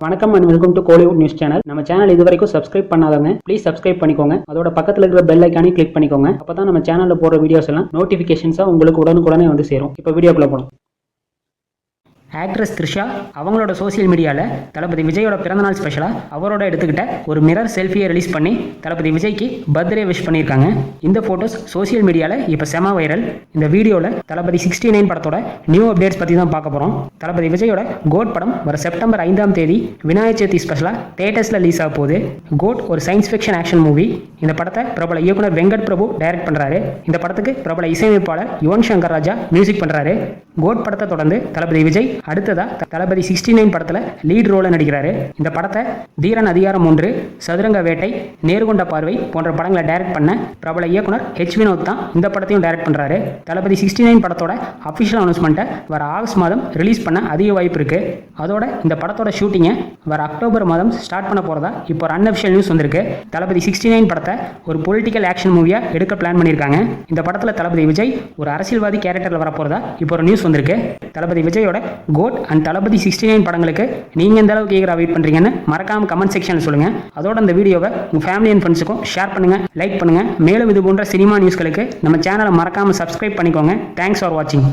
வணக்கம் and welcome to Kollywood news channel. நம்ம channel இது வரைக்கும் சப்ஸ்கிரைப் பண்ணாதவங்க ப்ளீஸ் சப்ஸ்கிரைப் பண்ணிக்கோங்க. அதோட பக்கத்தில் இருக்கிற பெல் ஐக்கானே கிளிக் பண்ணிக்கோங்க. அப்பதான் நம்ம சேனல்ல போடுற வீடியோஸ் எல்லாம் நோட்டிபிகேஷன்ஸா உங்களுக்கு உடனுக்குடனே வந்து சேரும். இப்போ வீடியோக்குள்ள போகலாம். ஆக்ட்ரஸ் த்ரிஷா அவங்களோட சோசியல் மீடியாவில் தளபதி விஜயோட பிறந்தநாள் ஸ்பெஷலாக அவரோட எடுத்துக்கிட்ட ஒரு மிரர் செல்ஃபியை ரிலீஸ் பண்ணி தளபதி விஜய்க்கு பர்த்டே விஷ் பண்ணியிருக்காங்க. இந்த ஃபோட்டோஸ் சோசியல் மீடியாவில் இப்போ செம வைரல். இந்த வீடியோவில் தளபதி 69 படத்தோட நியூ அப்டேட்ஸ் பற்றி தான் பார்க்க போகிறோம். தளபதி விஜயோட கோட் படம் வர செப்டம்பர் 5ஆம் தேதி விநாயகர் சதுர்த்தி ஸ்பெஷலாக தேட்டர்ஸில் ரிலீஸ் ஆக போகுது. கோட் ஒரு சயின்ஸ் ஃபிக்ஷன் ஆக்ஷன் மூவி. இந்த படத்தை பிரபல இயக்குனர் வெங்கட் பிரபு டைரக்ட் பண்ணுறாரு. இந்த படத்துக்கு பிரபல இசையமைப்பாளர் யுவன் சங்கர் ராஜா மியூசிக் பண்ணுறாரு. கோட் படத்தை தொடர்ந்து தளபதி விஜய் அடுத்ததா தளபதி 69 படத்துல லீட் ரோல நடிக்கிறாரு. இந்த படத்தை தீரன் அதிகாரம் 1, சதுரங்க வேட்டை, நேர்கொண்ட பார்வை போன்ற படங்களை டைரக்ட் பண்ண பிரபல இயக்குனர் ஹெச் வினோத் தான் இந்த படத்தையும் டைரக்ட் பண்றாரு. தளபதி 69 படத்தோட அபிஷியல் அனௌன்ஸ்மெண்ட்டை வர ஆகஸ்ட் மாதம் ரிலீஸ் பண்ண அதிக வாய்ப்பு இருக்கு. அதோட இந்த படத்தோட ஷூட்டிங்கை வர அக்டோபர் மாதம் ஸ்டார்ட் பண்ண போறதா இப்போ ஒரு அன்அபிஷியல் நியூஸ் வந்திருக்கு. தளபதி 69 படத்தை ஒரு பொலிட்டிக்கல் ஆக்ஷன் மூவியா எடுக்க பிளான் பண்ணியிருக்காங்க. இந்த படத்துல தளபதி விஜய் ஒரு அரசியல்வாதி கேரக்டர்ல வர போறதா இப்போ ஒரு நியூஸ் வந்திருக்கு. தளபதி விஜயோட கோட் அண்ட் தளபதி 69 படங்களுக்கு நீங்க எந்த அளவுக்கு ஈகரா வெயிட் பண்றீங்கன்னு மறக்காம கமெண்ட் செக்ஷன்ல சொல்லுங்க. அதோட இந்த வீடியோவை உங்க ஃபேமிலி அண்ட் ஃப்ரெண்ட்ஸுக்கும் ஷேர் பண்ணுங்க, லைக் பண்ணுங்க. மேலும் இது போன்ற சினிமா நியூஸ்களுக்கு நம்ம சேனலை மறக்காம சப்ஸ்கிரைப் பண்ணிக்கோங்க. தேங்க்ஸ் ஃபார் வாட்சிங்.